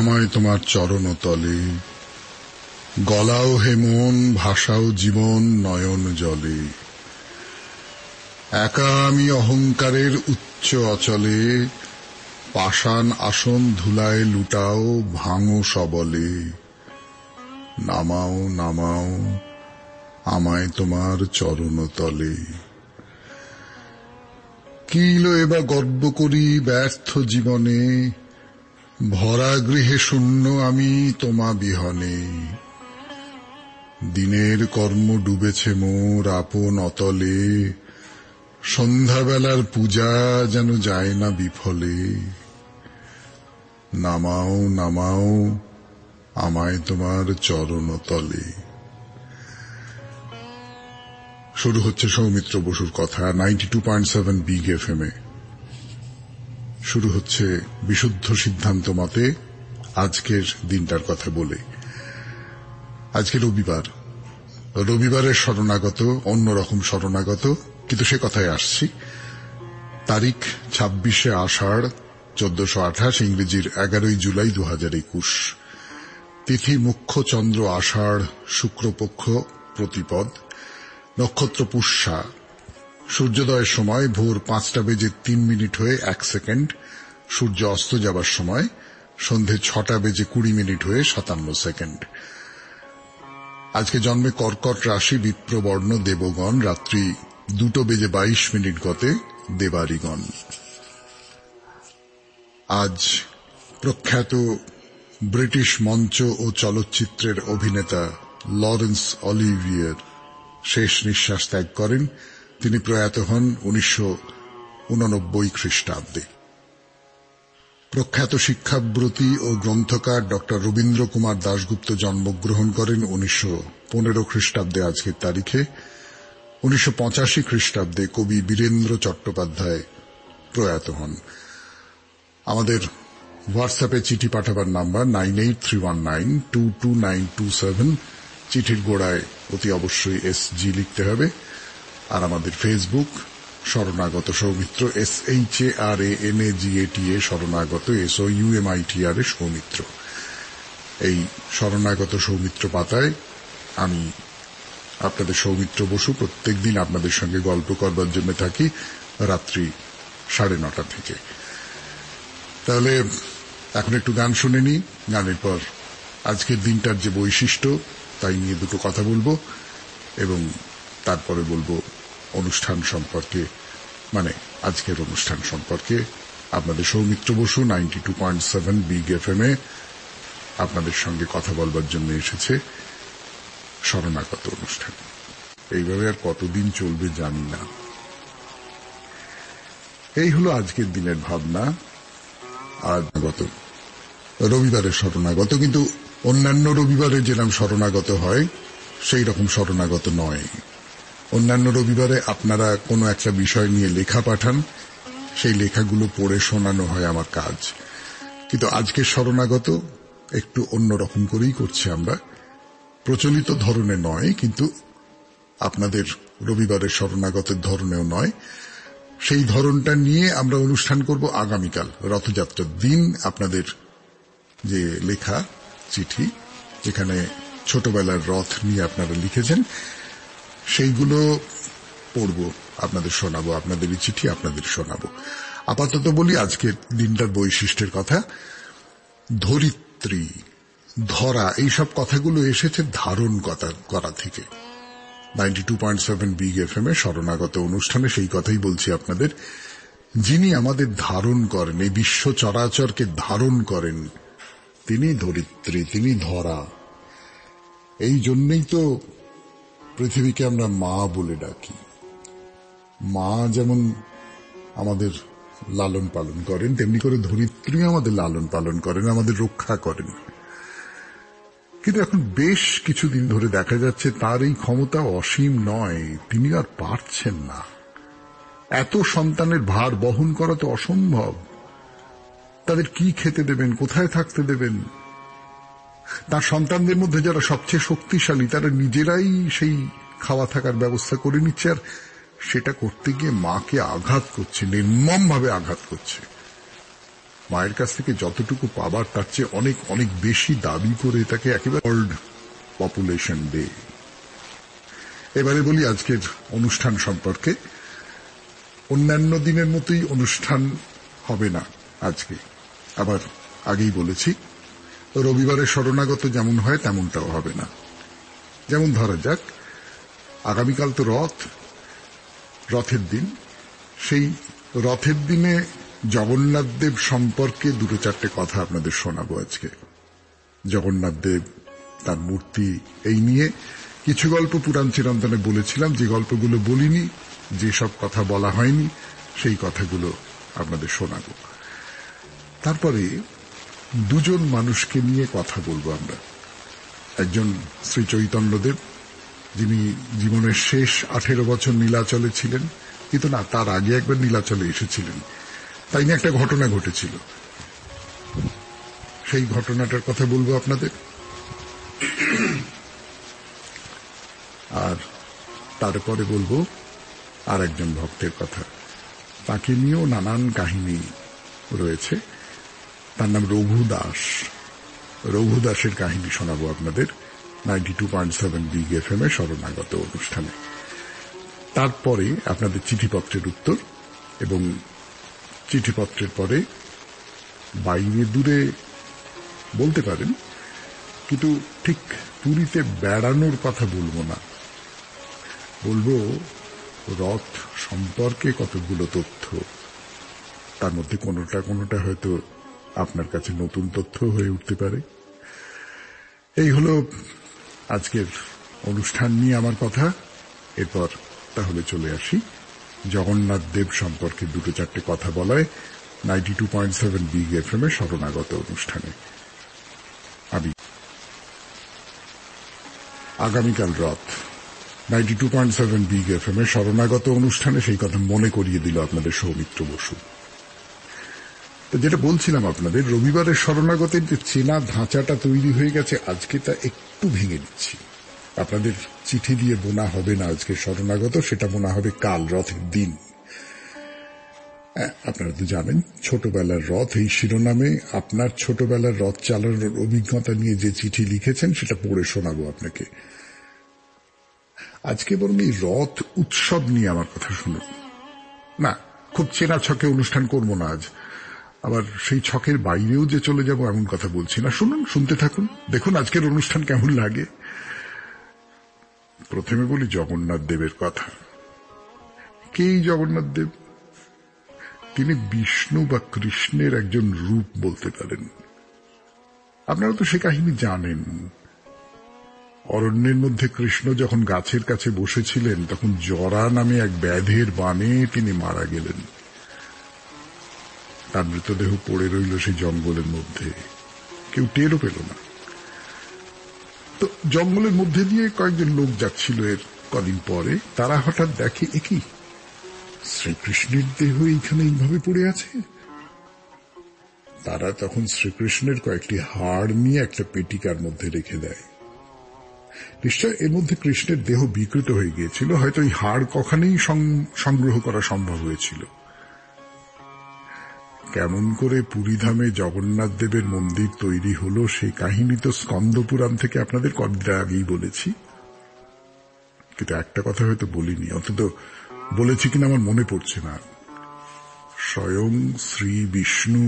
আমায় তোমার চরণ তলে, গলাও হে মন, ভাষাও জীবন নয়ন জলে। একা আমি অহংকারের উচ্চ অচলে, পাষাণ আসন ধুলায় লুটাও ভাঙো সবলে। নামাও নামাও আমায় তোমার চরণ তলে। কিলো এবা গর্ব করি ব্যর্থ জীবনে, ভরা গৃহে শূন্য আমি তোমা বিহনে। দিনের কর্ম ডুবেছে মোর আপন অতলে, সন্ধ্যাবেলার পূজা যেন যায় না বিফলে। নামাও নামাও আমায় তোমার চরণ তলে। শুরু হচ্ছে সৌমিত্র বসুর কথা 92.7 বিগ এফএম এ। শুরু হচ্ছে বিশুদ্ধ সিদ্ধান্ত মতে আজকের দিনটার কথা বলে। আজকে রবিবার, রবিবারের শরণাগত অন্যরকম শরণাগত, কিন্তু সে কথায় আসছি। তারিখ 26শে আষাঢ় 1428, ইংরেজির 11ই জুলাই 2021। তিথি মুখ্য চন্দ্র আষাঢ়, শুক্রপক্ষ প্রতিপদ, নক্ষত্র পুষ্যা। সূর্যোদয়ের সময় ভোর 5:03 হয়ে 1 সেকেন্ড, সূর্য অস্ত যাবার সময় সন্ধে 6:20 হয়ে 57 সেকেন্ড। আজকে জন্মে কর্কট রাশি, বিপ্রবর্ণ দেবগণ, রাত্রি 2:22 গতে দেবারিগণ। আজ প্রখ্যাত ব্রিটিশ মঞ্চ ও চলচ্চিত্রের অভিনেতা লরেন্স অলিভিয়ের শেষ নিঃশ্বাস ত্যাগ করেন। তিনি প্রয়াত হন 1989 খ্রিস্টাব্দে। প্রখ্যাত শিক্ষাব্রতী ও গ্রন্থকার ডক্টর রবীন্দ্র কুমার দাশগুপ্ত জন্মগ্রহণ করেন 1915 খ্রিস্টাব্দে আজকের তারিখে। 1985 খ্রিস্টাব্দে কবি বীরেন্দ্র চট্টোপাধ্যায় প্রয়াত হন। আমাদের হোয়াটসঅ্যাপে চিঠি পাঠাবার নাম্বার 9831922927। চিঠির গোড়ায় অতি অবশ্যই SG লিখতে হবে। আর আমাদের ফেসবুক শরণাগত সৌমিত্র, SHARANAGATA শরণাগত, SOUMITR সৌমিত্র। এই শরণাগত সৌমিত্র পাতায় আমি আপনাদের সৌমিত্র বসু প্রত্যেকদিন আপনাদের সঙ্গে গল্প করবার জন্য থাকি রাত্রি 9:30 থেকে। তাহলে এখন একটু গান শুনে নি, গানের পর আজকের দিনটার যে বৈশিষ্ট্য তাই নিয়ে দুটো কথা বলবো, এবং তারপরে বলবো অনুষ্ঠান সম্পর্কে, মানে আজকের অনুষ্ঠান সম্পর্কে। আপনাদের সৌমিত্র বসু 92.7 বিগ এফএম এ আপনাদের সঙ্গে কথা বলবার জন্য এসেছে শরণাগত অনুষ্ঠান। এইভাবে আর কতদিন চলবে জানি না। এই হলো আজকের দিনের ভাবনা। আজ রবিবারের শরণাগত, কিন্তু অন্যান্য রবিবারে যেরকম শরণাগত হয় সেই রকম শরণাগত নয়। অন্যান্য রবিবারে আপনারা কোনো একটা বিষয় নিয়ে লেখা পাঠান, সেই লেখাগুলো পড়ে শোনানো হয় আমার কাজ। কিন্তু আজকের শরণাগত একটু অন্যরকম করেই করছি আমরা। প্রচলিত ধরনে নয়, কিন্তু আপনাদের রবিবারের শরণাগতের ধরনেও নয়। সেই ধরনটা নিয়ে আমরা অনুষ্ঠান করব আগামীকাল, রথযাত্রার দিন। আপনাদের যে লেখা চিঠি, যেখানে ছোটবেলার রথ নিয়ে আপনারা লিখেছেন, সেইগুলো পড়ব, আপনাদের শোনাবো। আপনাদেরই চিঠি আপনাদের শোনাবো। আপাতত বলি আজকের দিনটার বৈশিষ্ট্যের কথা। ধরিত্রী, ধরা, এইসব কথাগুলো এসেছে ধারণ করা থেকে। 92.7 বিগ এফএম এ শরণাগত অনুষ্ঠানে সেই কথাই বলছি আপনাদের। যিনি আমাদের ধারণ করেন, এই বিশ্ব চরাচরকে ধারণ করেন, তিনি ধরিত্রী, তিনি ধরা। এই জন্যই তো পৃথিবীকে আমরা মা বলে ডাকি। মা যেমন আমাদের লালন পালন করেন, তেমনি করে ধরিত্রী আমাদের লালন পালন করেন, আমাদের রক্ষা করেন। কিন্তু এখন বেশ কিছুদিন ধরে দেখা যাচ্ছে তার এই ক্ষমতা অসীম নয়, তিনি আর পারছেন না। এত সন্তানের ভার বহন করা তো অসম্ভব। তাদের কি খেতে দেবেন, কোথায় থাকতে দেবেন? তার সন্তানদের মধ্যে যারা সবচেয়ে শক্তিশালী তারা নিজেরাই সেই খাওয়া থাকার ব্যবস্থা করে নিচ্ছে, আর সেটা করতে গিয়ে মাকে আঘাত করছে, নির্মমভাবে আঘাত করছে। মায়ের কাছ থেকে যতটুকু পাবার তার চেয়ে অনেক অনেক বেশি দাবি করে তাকে একেবারে ওয়ার্ল্ড পপুলেশন ডে। এবারে বলি আজকের অনুষ্ঠান সম্পর্কে। অন্যান্য দিনের মতোই অনুষ্ঠান হবে না আজকে। আবার আগেই বলেছি, রবিবারের শরণাগত যেমন হয় তেমনটাও হবে না। যেমন ধরা যাক, আগামীকাল তো রথের দিন। সেই রথের দিনে জগন্নাথ দেব সম্পর্কে দুটো চারটে কথা আপনাদের শোনাবো আজকে। জগন্নাথ দেব, তার মূর্তি, এই নিয়ে কিছু গল্প পুরাণ চিরন্তনে বলেছিলাম। যে গল্পগুলো বলিনি, যেসব কথা বলা হয়নি, সেই কথাগুলো আপনাদের শোনাবো। তারপরে দুজন মানুষকে নিয়ে কথা বলবো আমরা। একজন শ্রী চৈতন্যদেব, যিনি জীবনের শেষ 18 বছর নীলাচলে ছিলেন, কিন্তু না, তার আগে একবার নীলাচলে এসেছিলেন। তাই নিয়ে একটা ঘটনা ঘটেছিল, সেই ঘটনাটার কথা বলবো আপনাদের। আর তারপরে বলবো আর একজন ভক্তের কথা। তাকে নিয়েও নানান কাহিনী রয়েছে। তার নাম রঘু দাস। রঘু দাসের কাহিনী শোনাবো আপনাদের 92.7 বিগ এফএম এ শরণাগত অনুষ্ঠানে। তারপরে আপনাদের চিঠিপত্রের উত্তর, এবং চিঠিপত্রের পরে বাইরে দূরে বলতে পারেন, কিন্তু ঠিক পুরীতে বেড়ানোর কথা বলবো না। বলবো রথ সম্পর্কে কতগুলো তথ্য, তার মধ্যে কোনোটা হয়তো আপনার কাছে নতুন তথ্য হয়ে উঠতে পারে। এই হলো আজকের অনুষ্ঠান নিয়ে আমার কথা। এরপর তাহলে চলে আসি জগন্নাথ দেব সম্পর্কে দুটো চারটে কথা বলায় 92.7 বিগ এফএম এ শরণাগত অনুষ্ঠানে। আমি আগামীকাল রথ 92.7 বিগ এফএম এ শরণাগত অনুষ্ঠানে সেই কথা মনে করিয়ে দিল আপনাদের সৌমিত্র বসু। তো যেটা বলছিলাম আপনাদের, রবিবারের শরণাগতের যে চেনা ধাঁচাটা তৈরি হয়ে গেছে, আজকে তা একটু ভেঙে দিচ্ছি। আপনাদের চিঠি দিয়ে বোনা হবে না আজকে শরণাগত, সেটা বোনা হবে কাল, রথের দিন। আপনারা তো জানেন, ছোটবেলার রথ এই শিরোনামে আপনার ছোটবেলার রথ চালানোর অভিজ্ঞতা নিয়ে যে চিঠি লিখেছেন সেটা পড়ে শোনাবো আপনাকে। আজকে বরং এই রথ উৎসব নিয়ে আমার কথা শুনুন। না, খুব চেনা ছকে অনুষ্ঠান করব না আজ। আবার সেই ছকের বাইরেও যে চলে যাব এমন কথা বলছি না। শুনুন, শুনতে থাকুন, দেখুন আজকের অনুষ্ঠান কেমন লাগে। প্রথমে বলি জগন্নাথ দেবের কথা। কে জগন্নাথ দেব? তিনি বিষ্ণু বা কৃষ্ণের একজন রূপ বলতে পারেন। আপনারা তো সে কাহিনী জানেন। অরণ্যের মধ্যে কৃষ্ণ যখন গাছের কাছে বসেছিলেন, তখন জরা নামে এক ব্যাধের বাণে তিনি মারা গেলেন। তার মৃতদেহ পড়ে রইল সেই জঙ্গলের মধ্যে, কেউ টেরও পেল না। তো জঙ্গলের মধ্যে দিয়ে কয়েকজন লোক যাচ্ছিল এর কদিন পরে, তারা হঠাৎ দেখে একই শ্রীকৃষ্ণের দেহ এইখানে এইভাবে পড়ে আছে। তারা তখন শ্রীকৃষ্ণের কয়েকটি হাড় নিয়ে একটা পেটিকার মধ্যে রেখে দেয়। নিশ্চয় এর মধ্যে কৃষ্ণের দেহ বিকৃত হয়ে গিয়েছিল, হয়তো এই হাড় কখনোই সংগ্রহ করা সম্ভব হয়েছিল। কেমন করে পুরীধামে জগন্নাথ দেবের মন্দির তৈরি হলো সেই কাহিনী তো স্কন্দ পুরাণ থেকে আপনাদের কদিন আগেই বলেছি। কিন্তু একটা কথা হয়তো বলিনি, অন্তত বলেছি কিনা আমার মনে পড়ছে না। স্বয়ং শ্রী বিষ্ণু,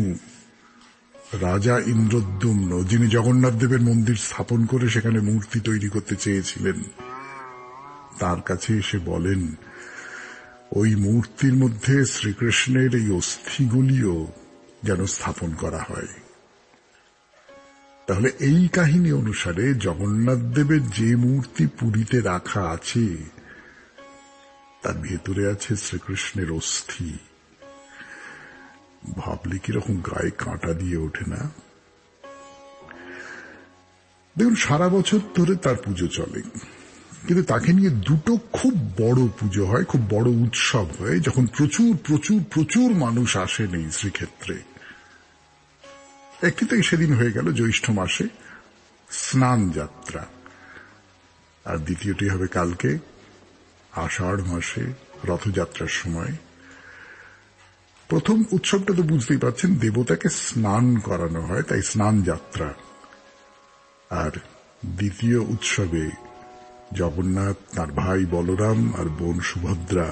রাজা ইন্দ্রদ্যুম্ন, যিনি জগন্নাথ দেবের মন্দির স্থাপন করে সেখানে মূর্তি তৈরি করতে চেয়েছিলেন, তার কাছে এসে বলেন ওই মূর্তির মধ্যে শ্রীকৃষ্ণের এই অস্থিগুলিও যেন স্থাপন করা হয়। তাহলে এই কাহিনী অনুসারে জগন্নাথ দেবের যে মূর্তি পুরীতে রাখা আছে, তার ভেতরে আছে শ্রীকৃষ্ণের অস্থি। ভাবলে কিরকম গায়ে কাঁটা দিয়ে ওঠে না? দেখুন, সারা বছর ধরে তার পুজো চলে, কিন্তু তাকে নিয়ে দুটো খুব বড় পুজো হয়, খুব বড় উৎসব হয়, যখন প্রচুর প্রচুর প্রচুর মানুষ আসেন এই শ্রীক্ষেত্রে। একটি তো সেদিন হয়ে গেল জ্যৈষ্ঠ মাসে স্নান যাত্রা, আর দ্বিতীয়টি হবে কালকে আষাঢ় মাসে রথযাত্রার সময়। প্রথম উৎসবটা তো বুঝতেই পারছেন, দেবতাকে স্নান করানো হয়, তাই স্নান যাত্রা। আর দ্বিতীয় উৎসবে জগন্নাথ, তার ভাই বলরাম আর বোন সুভদ্রা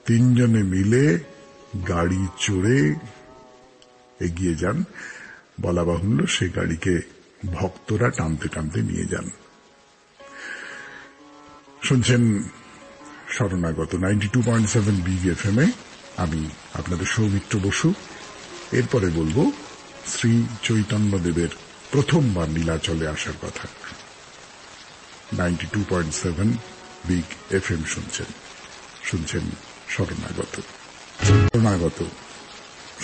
তিনজনে মিলে গাড়ি চড়ে এগিয়ে যান। বলা বাহুল্য, সে গাড়িকে ভক্তরা টানতে টানতে নিয়ে যান। শুনছেন শরণাগত 92.7 বিগ এফএম এ। আমি আপনাদের সৌমিত্র বসু। এরপরে বলবো শ্রী চৈতন্যদেবের প্রথমবার নীলাচলে আসার কথা। 92.7 বিগ এফএম শুনছেন শরণাগত।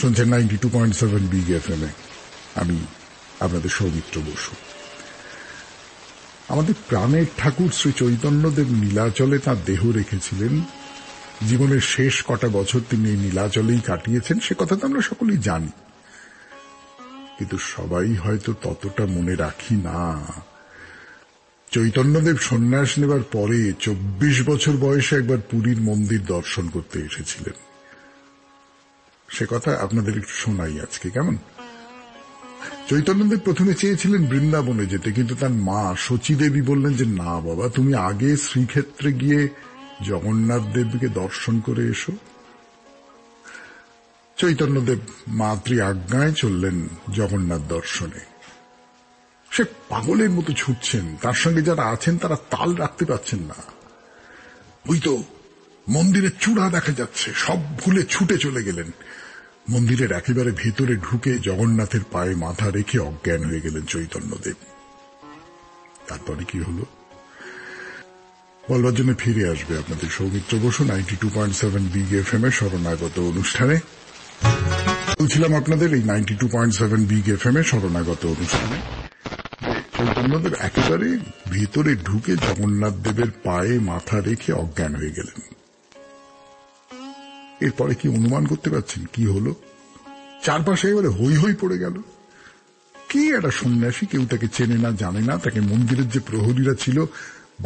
শুনছেন 92.7 বিগ এফএম এ। আমি আপনাদের সৌমিত্র বসু। আমাদের প্রাণের ঠাকুর শ্রী চৈতন্যদেব নীলাচলে তাঁর দেহ রেখেছিলেন। জীবনের শেষ কটা বছর তিনি এই নীলাচলেই কাটিয়েছেন, সে কথা তো আমরা সকলেই জানি, কিন্তু সবাই হয়তো ততটা মনে রাখি না। চৈতন্যদেব সন্ন্যাস নেবার পরে 24 বছর বয়সে একবার পুরীর মন্দির দর্শন করতে এসেছিলেন। সে কথা আপনাদের একটু শোনাই আজকে, কেমন? চৈতন্যদেব প্রথমে চেয়েছিলেন বৃন্দাবনে যেতে, কিন্তু তার মা শচী দেবী বললেন যে না বাবা, তুমি আগে শ্রীক্ষেত্রে গিয়ে জগন্নাথ দেবকে দর্শন করে এসো। চৈতন্যদেব মাতৃ আজ্ঞায় চললেন জগন্নাথ দর্শনে। সে পাগলের মতো ছুটছেন, তার সঙ্গে যারা আছেন তারা তাল রাখতে পারছেন না। ওই তো মন্দিরের চূড়া দেখা যাচ্ছে, সব ভুলে ছুটে চলে গেলেন। মন্দিরের একেবারে ভেতরে ঢুকে জগন্নাথের পায়ে মাথা রেখে অজ্ঞান হয়ে গেলেন চৈতন্যদেব। তারপরে কি হলো বলবার জন্য ফিরে আসবে আপনাদের সৌমিত্র বসু 92.7 বিগ এফএম এর শরণাগত অনুষ্ঠানে। বলছিলাম আপনাদের এই 92.7 বিগ এফএম এর শরণাগত অনুষ্ঠানে চৈতন্যদেব একেবারে ভেতরে ঢুকে জগন্নাথ দেবের পায়ে মাথা রেখে অজ্ঞান হয়ে গেলেন। এরপরে কি অনুমান করতে পারছেন কি হলো? চারপাশে এবারে হই হই পড়ে গেল। কি একটা সন্ন্যাসী, কেউ তাকে চেনে না, জানে না, তাকে মন্দিরের যে প্রহরীরা ছিল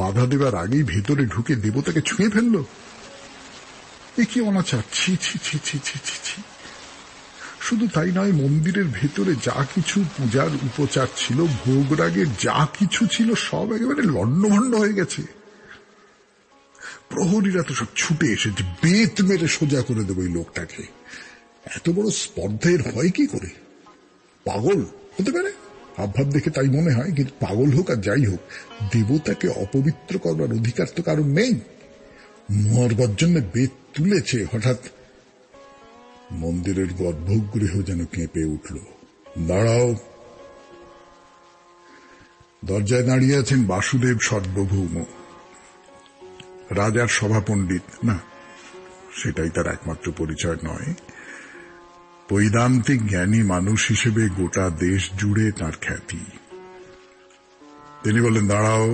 বাধা দেবার আগেই ভেতরে ঢুকে দেবতাকে ছুঁয়ে ফেলল। এ কি অনাচার! ছি ছি ছি ছি ছি ছি ছি। শুধু তাই নয়, মন্দিরের ভেতরে যা কিছু পূজার উপচার ছিল, ভোগরাগের যা কিছু ছিল, সব একেবারে লণ্ডভণ্ড হয়ে গেছে। প্রহরীরা তো সব ছুটে এসেছে, বেত মেরে সোজা করে দেবে ওই লোকটাকে। এত বড় স্পর্ধের হয় কি করে? পাগল হতে পারে, হাবভাব দেখে তাই মনে হয়, কিন্তু পাগল হোক আর যাই হোক, দেবতাকে অপবিত্র করবার অধিকার তো কারণ নেই। মরবার জন্য বেত তুলেছে, হঠাৎ মন্দিরের গর্ভগৃহ যেন কেঁপে উঠল। দাঁড়াও! দরজায় দাঁড়িয়ে আছেন বাসুদেব সার্বভৌম, রাজার সভাপণ্ডিত না, সেটাই তার একমাত্র পরিচয় নয়। বৈদান্তিক জ্ঞানী মানুষ হিসেবে গোটা দেশ জুড়ে তার খ্যাতি। তিনি বললেন, দাঁড়াও,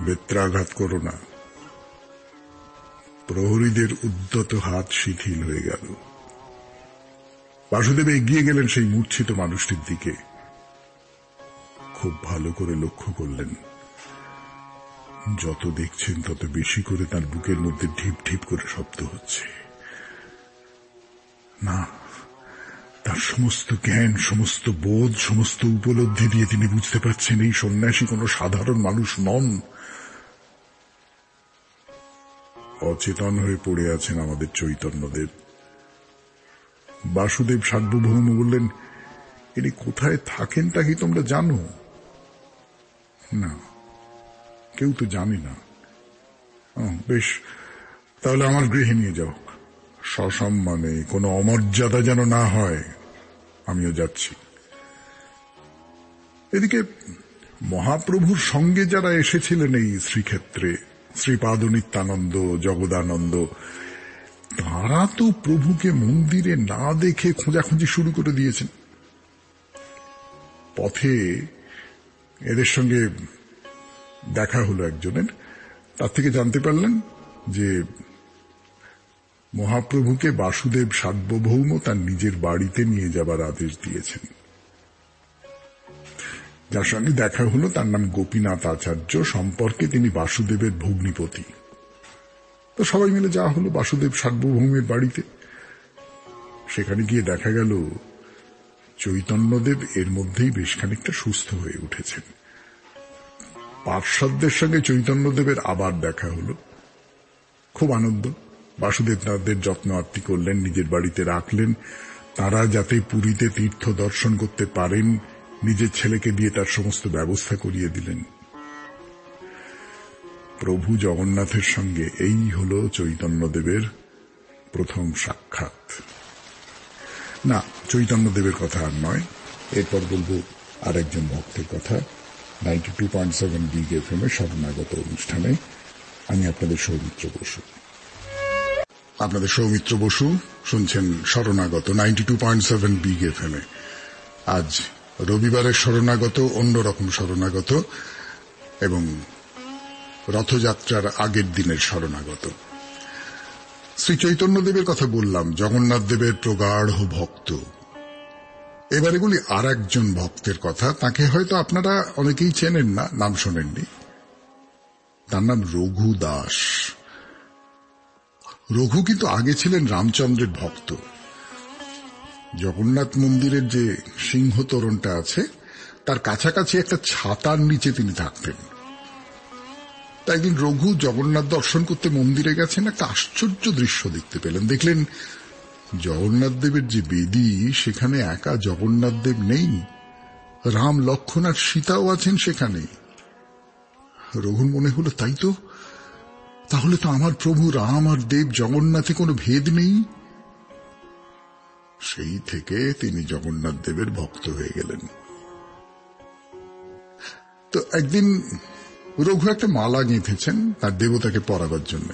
বেত্রাঘাত করো না। প্রহরীদের উদ্যত হাত শিথিল হয়ে গেল। বাসুদেব এগিয়ে গেলেন সেই মূর্ছিত মানুষটির দিকে। খুব ভালো করে লক্ষ্য করলেন, যত দেখছেন তত বেশি করে তার বুকের মধ্যে ঢিপ ঢিপ করে শব্দ হচ্ছে। না, তার সমস্ত জ্ঞান, সমস্ত বোধ, সমস্ত উপলব্ধি দিয়ে তিনি বুঝতে পারছেন এই সন্ন্যাসী কোনো সাধারণ মানুষ নন। অচেতন হয়ে পড়ে আছেন আমাদের চৈতন্যদেব। বাসুদেব সার্বভৌম বললেন, ইনি কোথায় থাকেন তা কি তোমরা জানো? না, কেউ তো জানে না। বেশ, তাহলে আমার গৃহে নিয়ে যাও, সসম্মানে, কোনো অমর্যাদা যেন না হয়। আমিও যাচ্ছি। এদিকে মহাপ্রভুর সঙ্গে যারা এসেছিলেন এই শ্রীক্ষেত্রে, শ্রীপাদ নিত্যানন্দ, জগদানন্দ, তারা তো প্রভুকে মন্দিরে না দেখে খোঁজাখুঁজি শুরু করে দিয়েছেন। পথে এদের সঙ্গে দেখা হলো একজনের, তার থেকে জানতে পারলেন যে মহাপ্রভুকে বাসুদেব সার্বভৌম তার নিজের বাড়িতে নিয়ে যাবার আদেশ দিয়েছেন। যার সঙ্গে দেখা হলো তার নাম গোপীনাথ আচার্য, সম্পর্কে তিনি বাসুদেবের ভগ্নিপতি। তো সবাই মিলে যাওয়া হলো বাসুদেব সার্বভৌমের বাড়িতে। সেখানে গিয়ে দেখা গেল চৈতন্যদেব এর মধ্যেই বেশ খানিকটা সুস্থ হয়ে উঠেছেন। পার্ষদদের সঙ্গে চৈতন্যদেবের আবার দেখা হলো, খুব আনন্দ। বাসুদেব তাদের যত্ন আত্তি করলেন, নিজের বাড়িতে রাখলেন। তারা যাতে পুরীতে তীর্থ দর্শন করতে পারেন নিজের ছেলেকে দিয়ে তার সমস্ত ব্যবস্থা করিয়ে দিলেন। প্রভু জগন্নাথের সঙ্গে এই হল চৈতন্যদেবের প্রথম সাক্ষাৎ। না, চৈতন্যদেবের কথা আর নয়, এরপর বলবো আর একজন ভক্তের কথা। 92.7 বিগ এফএম এর শরণাগত অনুষ্ঠানে আমি আপনাদের সৌমিত্র বসু শুনছেন শরণাগত 92.7 বিগ এফএম এ। আজ রবিবারের শরণাগত অন্যরকম শরণাগত এবং রথযাত্রার আগের দিনের শরণাগত। শ্রী চৈতন্যদেবের কথা বললাম, জগন্নাথ দেবের প্রগাঢ় ভক্ত। এবারে বলি আর একজন ভক্তের কথা। তাকে হয়তো আপনারা অনেকেই চেনেন না, নাম শোনেননি। তার নাম রঘু দাস। রঘু কিন্তু আগে ছিলেন রামচন্দ্রের ভক্ত। জগন্নাথ মন্দিরের যে সিংহ তোরণটা আছে তার কাছাকাছি একটা ছাতার নিচে তিনি থাকতেন। তাই একদিন রঘু জগন্নাথ দর্শন করতে মন্দিরে গেছেন, একটা আশ্চর্য দৃশ্য দেখতে পেলেন। দেখলেন জগন্নাথ দেবের যে বেদী, সেখানে একা জগন্নাথ দেব নেই, রাম লক্ষ্মণ আর সীতাও আছেন সেখানে। রঘুর মনে হলো, তাই তো, তাহলে তো আমার প্রভু রাম আর দেব জগন্নাথে কোনো ভেদ নেই। সেই থেকে তিনি জগন্নাথ দেবের ভক্ত হয়ে গেলেন। তো একদিন রঘু একটা মালা গেঁথেছেন তার দেবতাকে পরাবার জন্য,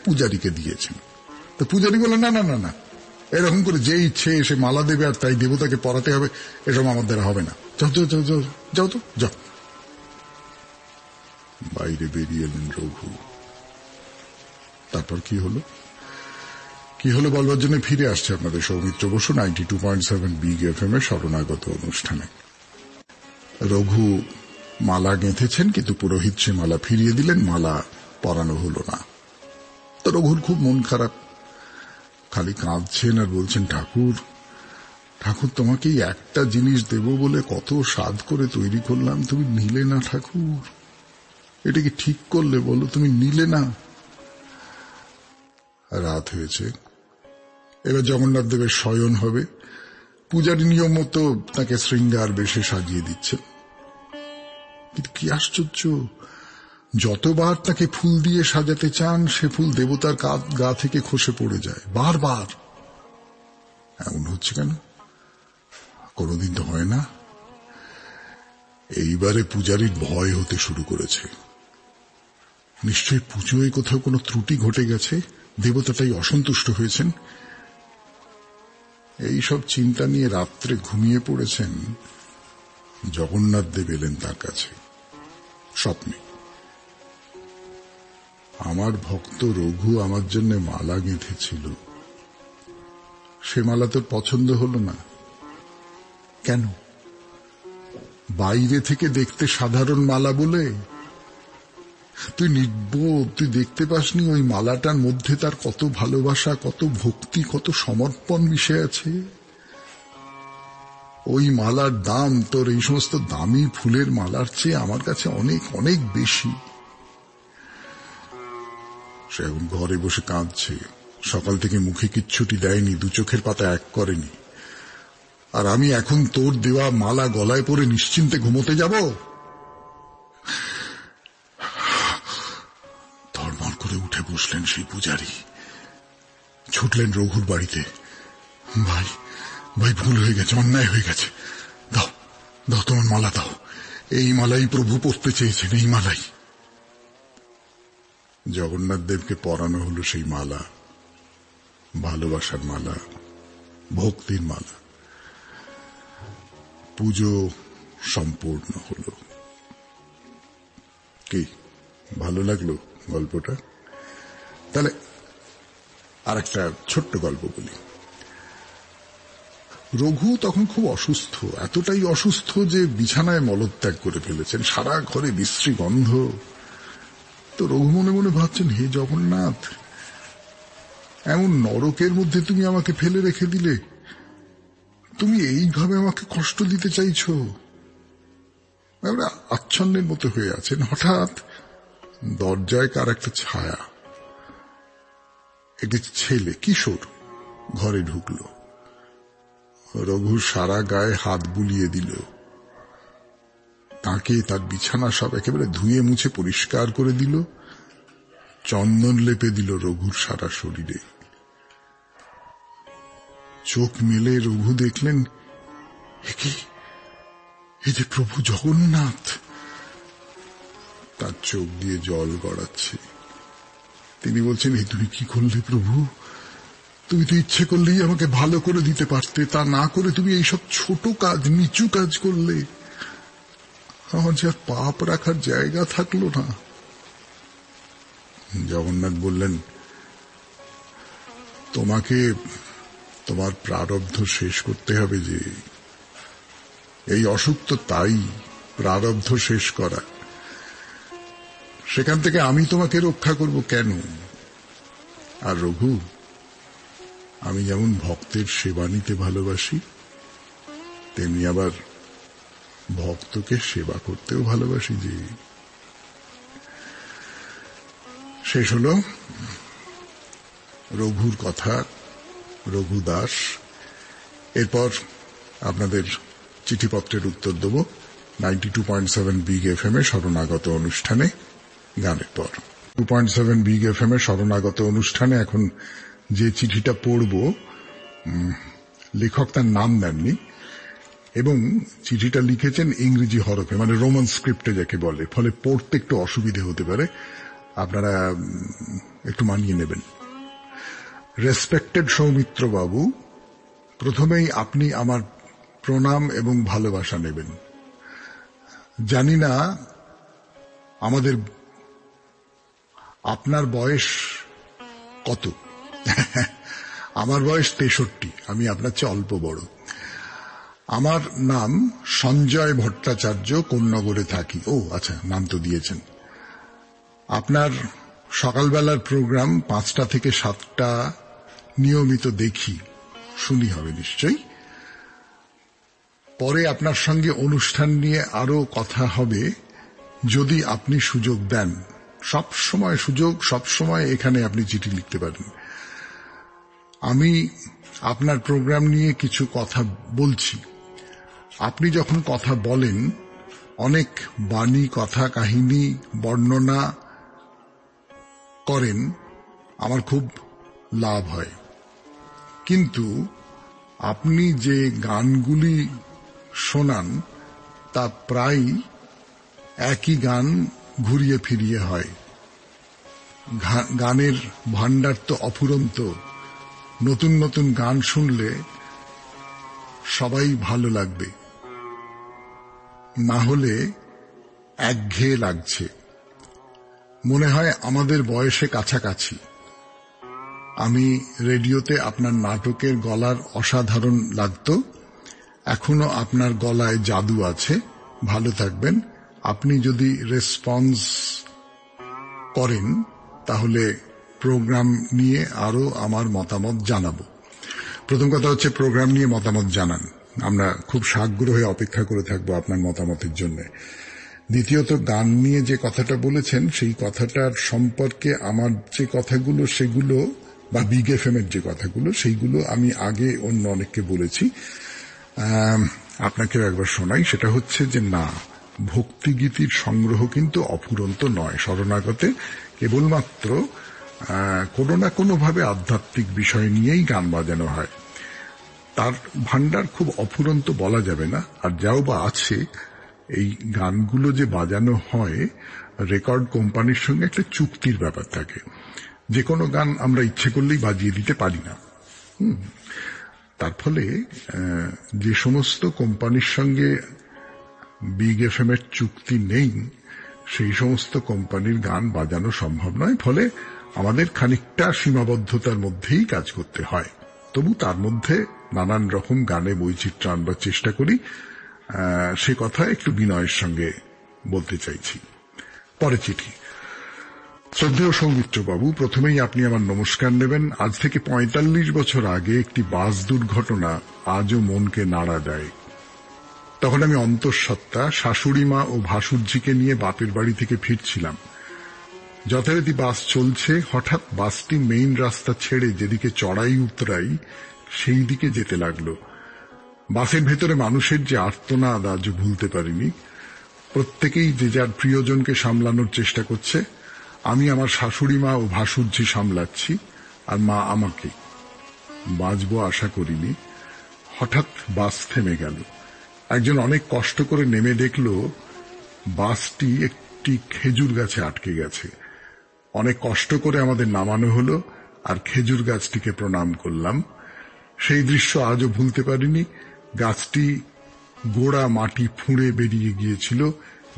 পূজারীকে দিয়েছেন। তো পূজারী বলে, না না না না, এরকম করে যে ইচ্ছে এসে মালা দেবে আর তাই দেবতাকে পরাতে হবে, এসব আমার দ্বারা হবে না, যাও যাও যাও যাও তো যাও। বাইরে বেরিয়ে এলেন রঘু। তারপর কি হলো বলবার জন্য ফিরে আসছে আপনাদের সৌমিত্র বসু 92.7 বিগ এফএম এর শরণাগত অনুষ্ঠানে। রঘু মালা গেঁথেছেন, কিন্তু পুরোহিত সে মালা ফিরিয়ে দিলেন, মালা পরানো হলো না। তো রঘুর খুব মন খারাপ, খালি কাঁদছেন আর বলছেন, ঠাকুর তোমাকে একটা জিনিস দেব বলে কত সাধ করে তৈরি করলাম, তুমি নিলে না ঠাকুর। এটা কি ঠিক করলে বলো, তুমি নিলে না। রাত হয়েছে, এবার জগন্নাথ দেবের শয়ন হবে। পূজারী নিয়ম মতো তাকে শৃঙ্গার বেশে সাজিয়ে দিচ্ছেন। কিন্তু কি আশ্চর্য, যতবার তাকে ফুল দিয়ে সাজাতে চান সে ফুল দেবতার গা থেকে খসে পড়ে যায় বারবার। এমন হচ্ছে কেন? কোনদিন তো হয় না। এইবারে পূজারীর ভয় হতে শুরু করেছে। নিশ্চয়ই পুজোয় কোথাও কোনো ত্রুটি ঘটে গেছে, দেবতাটাই অসন্তুষ্ট হয়েছেন। এই সব চিন্তা নিয়ে রাত্রে ঘুমিয়ে পড়েছেন। জগন্নাথ দেব এলেন তার কাছে স্বপ্নে। আমার ভক্ত রঘু আমার জন্য মালা গেঁথেছিল, সে মালা তোর পছন্দ হলো না কেন? বাইরে থেকে দেখতে সাধারণ মালা বলে তুই নির্বোধ, তুই দেখতে পাসনি ওই মালাটার মধ্যে তার কত ভালোবাসা, কত ভক্তি, কত সমর্পণ মিশে আছে। ওই মালার দাম তোর এই সমস্ত দামি ফুলের মালার চেয়ে আমার কাছে অনেক অনেক বেশি। সে এখন ঘরে বসে কাঁদছে, সকাল থেকে মুখে কিচ্ছুটি দেয়নি, দু চোখের পাতা এক করেনি। আর আমি এখন তোর দেওয়া মালা গলায় পরে নিশ্চিন্তে ঘুমোতে যাব? ধর্মর করে উঠে বসলেন সেই পূজারী, ছুটলেন রঘুর বাড়িতে। ভাই ভাই, ভুল হয়ে গেছে, অন্যায় হয়ে গেছে, দাও দাও তোমার মালা দাও, এই মালাই প্রভু পরতে চেয়েছেন, এই মালাই। জগন্নাথ দেবকে পরানো হলো সেই মালা, ভালোবাসার মালা, ভক্তির মালা। পুজো সম্পূর্ণ হলো। কি ভালো লাগলো গল্পটা? তাহলে আর একটা ছোট্ট গল্প বলি। রঘু তখন খুব অসুস্থ, এতটাই অসুস্থ যে বিছানায় মলত্যাগ করে ফেলেছেন, সারা ঘরে বিশ্রী গন্ধ। তো রঘু মনে মনে ভাবছেন, হে জগন্নাথ, এমন নরকের মধ্যে তুমি আমাকে ফেলে রেখে দিলে, তুমি এইভাবে আমাকে কষ্ট দিতে চাইছো। আচ্ছন্নের মতো হয়ে আছেন, হঠাৎ দরজায় কার একটা ছায়া, একটি ছেলে কিশোর ঘরে ঢুকল। রঘুর সারা গায়ে হাত বুলিয়ে দিল, তাকে তার বিছানা সব একেবারে ধুয়ে মুছে পরিষ্কার করে দিল, চন্দন লেপে দিল রঘুর সারা শরীরে। চোখ মেলে রঘু দেখলেন, এই যে প্রভু জগন্নাথ। তার চোখ দিয়ে জল গড়াচ্ছে। তিনি বলছেন, এই তুমি কি করলে প্রভু? তুমি তো ইচ্ছে করলেই আমাকে ভালো করে দিতে পারতে, তা না করে তুমি এইসব ছোট কাজ, নিচু কাজ করলে। আমার যে আর পাপ রাখার জায়গা থাকলো না। জগন্নাথ বললেন, তোমাকে তোমার প্রারব্ধ শেষ করতে হবে। যে এই অসুখ তো তাই, প্রারব্ধ শেষ করা। সেখান থেকে আমি তোমাকে রক্ষা করব কেন? আর রঘু, আমি যেমন ভক্তের সেবা নিতে ভালোবাসি, তেমনি আবার ভক্তকে সেবা করতেও ভালোবাসি। যে শেষ হল রঘুর কথা, রঘু দাস। এরপর আপনাদের চিঠিপত্রের উত্তর দেব 92.7 বিগ এফএম এ শরণাগত অনুষ্ঠানে গানের পর। 2.7 বিগ এফএম এ শরণাগত অনুষ্ঠানে এখন যে চিঠিটা পড়ব, লেখক তার নাম দেননি এবং চিঠিটা লিখেছেন ইংরেজি হরফে, মানে রোমান স্ক্রিপ্টে যাকে বলে, ফলে পড়তে একটু অসুবিধে হতে পারে, আপনারা একটু মানিয়ে নেবেন। রেসপেক্টেড সৌমিত্র বাবু, প্রথমেই আপনি আমার প্রণাম এবং ভালোবাসা নেবেন। জানি না আপনার বয়স কত। আমার বয়স 63, আমি আপনার চেয়ে অল্প বড়। আমার নাম সঞ্জয় ভট্টাচার্য, কোন্নগরে থাকি। ও আচ্ছা, নাম তো দিয়েছেন। আপনার সকালবেলার প্রোগ্রাম 5টা থেকে 7টা নিয়মিত দেখি, শুনি হবে নিশ্চয়ই। পরে আপনার সঙ্গে অনুষ্ঠান নিয়ে আরো কথা হবে, যদি আপনি সুযোগ দেন। সব সময় সুযোগ, সব সময় এখানে আপনি চিঠি লিখতে পারেন। আমি আপনার প্রোগ্রাম নিয়ে কিছু কথা বলছি। আপনি যখন কথা বলেন, অনেক বাণী, কথা, কাহিনী বর্ণনা করেন, আমার খুব লাভ হয়। কিন্তু আপনি যে গানগুলি শোনান, তা প্রায় একই গান ঘুরিয়ে ফিরিয়ে হয়। গানের ভান্ডার তো অফুরন্ত। নতুন নতুন গান শুনলে সবাই ভালো লাগবে, না হলে একঘেয়ে লাগছে। মনে হয় আমাদের বয়সে কাছাকাছি। আমি রেডিওতে আপনার নাটকের গলার অসাধারণ লাগতো। এখনো আপনার গলায় জাদু আছে। ভালো থাকবেন। আপনি যদি রেসপন্স করেন তাহলে প্রোগ্রাম নিয়ে আরো আমার মতামত জানাবো। প্রথম কথা হচ্ছে, প্রোগ্রাম নিয়ে মতামত জানান, আমরা খুব সাগ্রহে হয়ে অপেক্ষা করে থাকবো আপনার মতামতের জন্য। দ্বিতীয়ত, গান নিয়ে যে কথাটা বলেছেন, সেই কথাটার সম্পর্কে আমার যে কথাগুলো, সেগুলো বা বিগ এফএম এর যে কথাগুলো, সেইগুলো আমি আগে অন্য অনেককে বলেছি। আপনাকেও একবার শোনাই। সেটা হচ্ছে যে, না, ভক্তিগীতির সংগ্রহ কিন্তু অফুরন্ত নয়। শরণাগতে কেবলমাত্র কোনো না কোনো ভাবে আধ্যাত্মিক বিষয় নিয়েই গান বাজানো হয়। তার ভান্ডার খুব অফুরন্ত বলা যাবে না। আর যাও বা আছে, এই গানগুলো যে বাজানো হয়, রেকর্ড কোম্পানির সঙ্গে একটা চুক্তির ব্যাপার থাকে। যে কোনো গান আমরা ইচ্ছে করলেই বাজিয়ে দিতে পারি না। তার ফলে যে সমস্ত কোম্পানির সঙ্গে বিগ এফএম এর চুক্তি নেই, সেই সমস্ত কোম্পানির গান বাজানো সম্ভব নয়। ফলে আমাদের খানিকটা সীমাবদ্ধতার মধ্যেই কাজ করতে হয়। তবু তার মধ্যে নানান রকম গানে বৈচিত্র্য আনবার চেষ্টা করি। সে কথা একটু বিনয়ের সঙ্গে বলতে চাইছি। পরে চিঠি। শ্রদ্ধেয় সৌমিত্র বাবু, প্রথমেই আপনি আমার নমস্কার নেবেন। আজ থেকে ৪৫ বছর আগে একটি বাস দুর্ঘটনা আজও মনকে নাড়া দেয়। তখন আমি অন্তঃসত্ত্বা শাশুড়ি মা ও ভাসুরজিকে নিয়ে বাপের বাড়ি থেকে ফিরছিলাম। যথারীতি বাস চলছে, হঠাৎ বাসটি মেইন রাস্তা ছেড়ে যেদিকে চড়াই উতরাই সেই দিকে যেতে লাগলো। বাসের ভেতরে মানুষের যে আর্তনাদ আজও ভুলতে পারিনি। প্রত্যেকেই যে যার প্রিয়জনকে সামলানোর চেষ্টা করছে। আমি আমার শাশুড়ি মা ও ভাসুরজি সামলাচ্ছি, আর মা আমাকে। বাঁচবো আশা করিনি। হঠাৎ বাস থেমে গেল। একজন অনেক কষ্ট করে নেমে দেখল বাসটি একটি খেজুর গাছে আটকে গেছে। অনেক কষ্ট করে আমাদের নামানো হলো, আর খেজুর গাছটিকে প্রণাম করলাম। সেই দৃশ্য আজও ভুলতে পারিনি। গাছটি গোড়া মাটি ফুঁড়ে বেরিয়ে গিয়েছিল,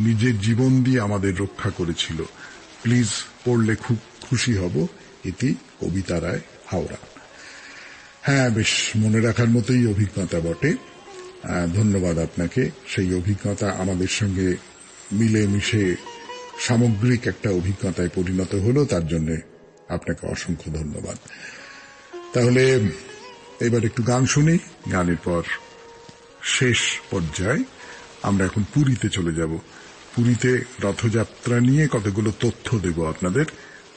নিজের জীবন দিয়ে আমাদের রক্ষা করেছিল। প্লিজ পড়লে খুব খুশি হব। ইতি কবিতা রায়, হাওড়া। হ্যাঁ, বেশ মনে রাখার মতোই অভিজ্ঞতা বটে। ধন্যবাদ আপনাকে। সেই অভিজ্ঞতা আমাদের সঙ্গে মিলে মিশে সামগ্রিক একটা অভিজ্ঞতায় পরিণত হলো, তার জন্য আপনাকে অসংখ্য ধন্যবাদ। তাহলে এবার একটু গান শুনি। গানের পর শেষ পর্যায়ে আমরা এখন পুরীতে চলে যাব। পুরীতে রথযাত্রা নিয়ে কতগুলো তথ্য দেব আপনাদের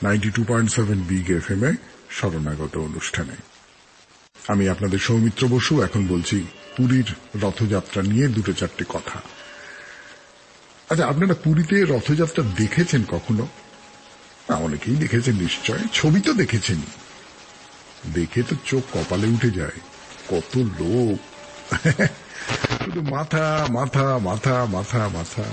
92.7 বিগ এফএম এ শরণাগত অনুষ্ঠানে। আমি আপনাদের সৌমিত্র বসু এখন বলছি পুরীর রথযাত্রা নিয়ে দুটো চারটে কথা। আচ্ছা, আপনারা পুরীতে রথযাত্রা দেখেছেন কখনো? অনেকেই দেখেছেন নিশ্চয়, ছবি তো দেখেছেন। দেখে তো চোখ কপালে উঠে যায়। কত লোক, শুধু মাথা মাথা মাথা মাথা মাথা।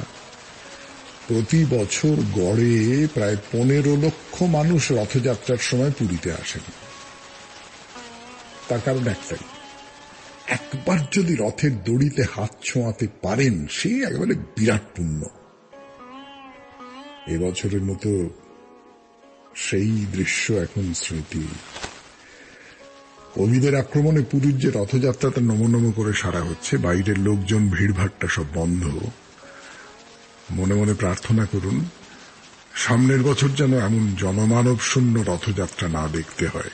প্রতি বছর গড়ে প্রায় ১৫ লক্ষ মানুষ রথযাত্রার সময় পুরীতে আসেন। তার কারণ একটাই, একবার যদি রথের দড়িতে হাত ছোঁয়াতে পারেন, সে একেবারে বিরাট পুণ্য। এবছরের মতো সেই দৃশ্য এখন স্মৃতি। কোভিডের আক্রমণে পুরীর যে রথযাত্রাটা নমনম করে সারা হচ্ছে, বাইরের লোকজন, ভিড়ভাট্টা সব বন্ধ। মনে মনে প্রার্থনা করুন সামনের বছর যেন এমন জনমানব শূন্য রথযাত্রা না দেখতে হয়।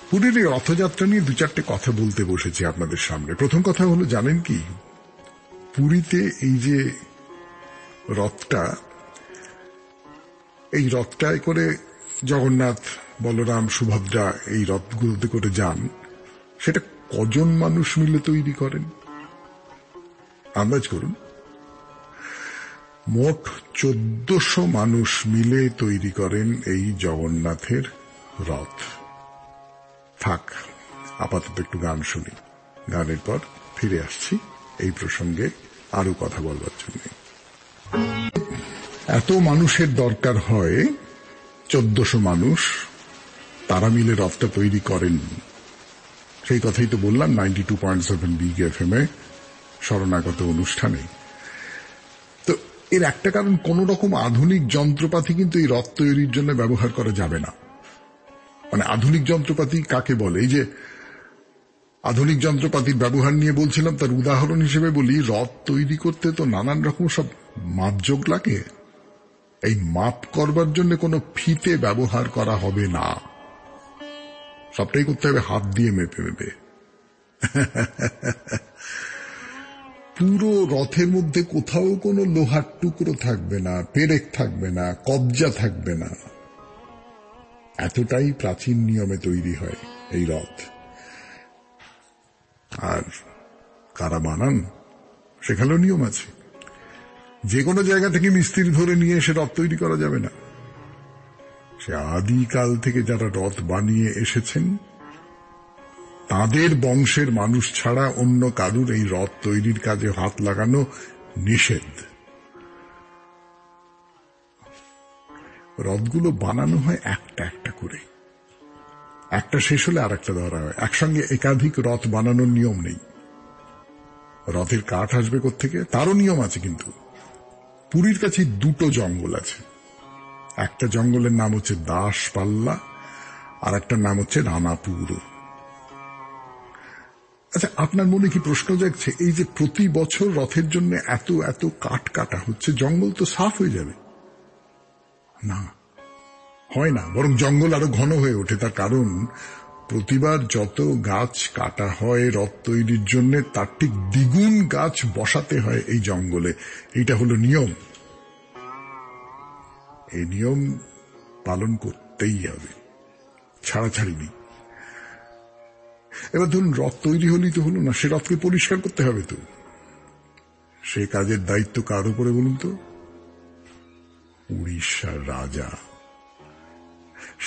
পুরীর এই রথযাত্রা নিয়ে দু চারটে কথা বলতে বসেছি আপনাদের সামনে। প্রথম কথা হলো, জানেন কি, পুরীতে এই যে রথটা, এই রথটায় করে জগন্নাথ, বলরাম, সুভদ্রা এই রথগুলোতে করে যান, সেটা কজন মানুষ মিলে তৈরি করেন আন্দাজ করুন। মোট ১৪০০ মানুষ মিলে তৈরি করেন এই জগন্নাথের রথ। থাক, আপাতত একটু গান শুনি। গানের পর ফিরে আসছি এই প্রসঙ্গে আরো কথা বলবার জন্য। এত মানুষের দরকার হয়, ১৪০০ মানুষ, তারা মিলে রথটা তৈরি করেন। সেই কথাই তো বললাম 92.7 বিগ এফএম এ শরণাগত অনুষ্ঠানে। তো এর একটা কারণ, কোন রকম আধুনিক যন্ত্রপাতি কিন্তু এই রথ তৈরির জন্য ব্যবহার করা যাবে না। মানে আধুনিক যন্ত্রপাতি কাকে বলে? এই যে আধুনিক যন্ত্রপাতির ব্যবহার নিয়ে বলছিলাম, তার উদাহরণ হিসেবে বলি, রথ তৈরি করতে তো নানান রকম সব মাপযোগ লাগে। এই মাপ করবার জন্য কোনো ফিতে ব্যবহার করা হবে না, সবটাই করতে হবে হাত দিয়ে মেপে মেপে। পুরো রথের মধ্যে কোথাও কোনো লোহার টুকরো থাকবে না, পেরেক থাকবে না, কবজা থাকবে না। এতটাই প্রাচীন নিয়মে তৈরি হয় এই রথ। আর কারা বানান, সেখানেও নিয়ম আছে। যে কোনো জায়গা থেকে মিস্ত্রি ধরে নিয়ে এসে রথ তৈরি করা যাবে না। সে আদিকাল থেকে যারা রথ বানিয়ে এসেছেন, তাদের বংশের মানুষ ছাড়া অন্য কারুর এই রথ তৈরির কাজে হাত লাগানো নিষেধ। রথগুলো বানানো হয় একটা একটা করে, একটা শেষ হলে আর একটা ধরা হয়। একসঙ্গে একাধিক রথ বানানোর নিয়ম নেই। রথের কাঠ আসবে কোত্থেকে, তারও নিয়ম আছে। কিন্তু পুরীর কাছে দুটো জঙ্গল আছে। একটা জঙ্গলের নাম হচ্ছে দাসপাল্লা, আর একটা নাম হচ্ছে রানাপুর। আচ্ছা, আপনার মনে কি প্রশ্ন জাগছে, এই যে প্রতি বছর রথের জন্য এত এত কাঠ কাটা হচ্ছে, জঙ্গল তো সাফ হয়ে যাবে? না, হয় না, বরং জঙ্গল আরো ঘন হয়ে ওঠে। তার কারণ প্রতিবার যত গাছ কাটা হয় রথ তৈরির জন্য, তার ঠিক দ্বিগুণ গাছ বসাতে হয় এই জঙ্গলে। এইটা হলো নিয়ম। এই নিয়ম পালন করতেই হবে, ছাড়াছাড়ি নেই। এবার ধরুন রথ তৈরি হলেই তো হলো না, সে রথকে পরিষ্কার করতে হবে তো। সে কাজের দায়িত্ব কার উপরে বলুন তো? উড়িষ্যার রাজা।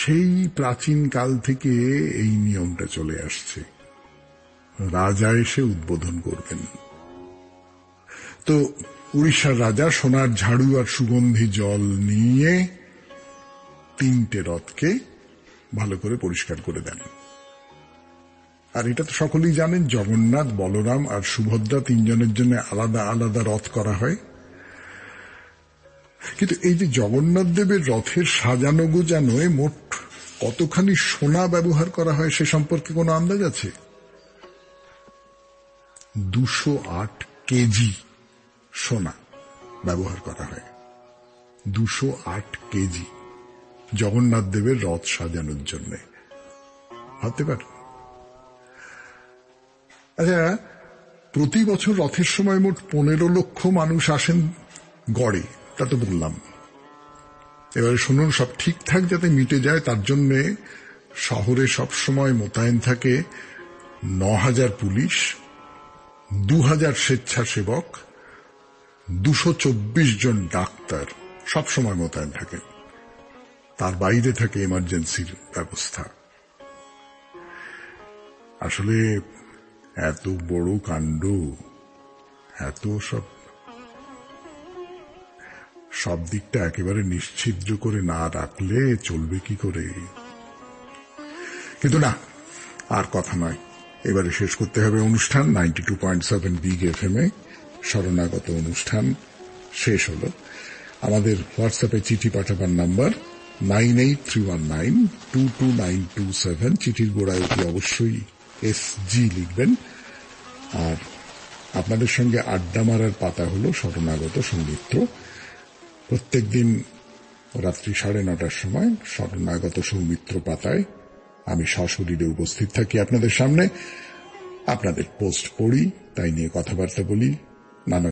সেই প্রাচীন কাল থেকে এই নিয়মটা চলে আসছে, রাজা এসে উদ্বোধন করবেন। তো উড়িষ্যার রাজা সোনার ঝাড়ু আর সুগন্ধি জল নিয়ে 3টে রথকে ভালো করে পরিষ্কার করে দেন। আর এটা তো সকলেই জানেন, জগন্নাথ, বলরাম আর সুভদ্রা 3জনের জন্য আলাদা আলাদা রথ করা হয়। কিন্তু এই যে জগন্নাথ দেবের রথের সাজানো গোজানোয় মোট কতখানি সোনা ব্যবহার করা হয় সে সম্পর্কে কোনো আন্দাজ আছে? 208 কেজি সোনা ব্যবহার করা হয়। 208 কেজি জগন্নাথ দেবের রথ সাজানোর জন্য। ভাবতে পারেন? আচ্ছা, প্রতি বছর রথের সময় মোট 15 লক্ষ মানুষ আসেন গড়ে, তা তো বললাম। এবারে শুনুন, সব ঠিকঠাক যাতে মিটে যায় তার জন্য শহরে সব সময় মোতায়েন থাকে 9,000 পুলিশ, 2,000 স্বেচ্ছাসেবক, 224 জন ডাক্তার সব সময় মোতায়েন থাকে। তার বাইরে থাকে এমার্জেন্সির ব্যবস্থা। আসলে এত বড় কাণ্ড, এত সব দিকটা একেবারে নিশ্ছিদ্র করে না রাখলে চলবে কি করে? কিন্তু না, আর কথা নয়, এবারে শেষ করতে হবে অনুষ্ঠান। 92.7 বিগ এফএম-এ শরণাগত অনুষ্ঠান শেষ হলো। আমাদের হোয়াটসঅ্যাপে চিঠি পাঠাবার নাম্বার 9831922927। চিঠির গোড়ায় অতি অবশ্যই SG লিখবেন। আর আপনাদের সঙ্গে আড্ডা মারার পাতা হলো শরণাগত সৌমিত্র। প্রত্যেকদিন রাত্রি 9:30টার সময় শরণাগত সৌমিত্র পাতায় আমি সশরীরে উপস্থিত থাকি আপনাদের সামনে। আপনাদের পোস্ট পড়ি, তাই নিয়ে কথাবার্তা বলি, নানা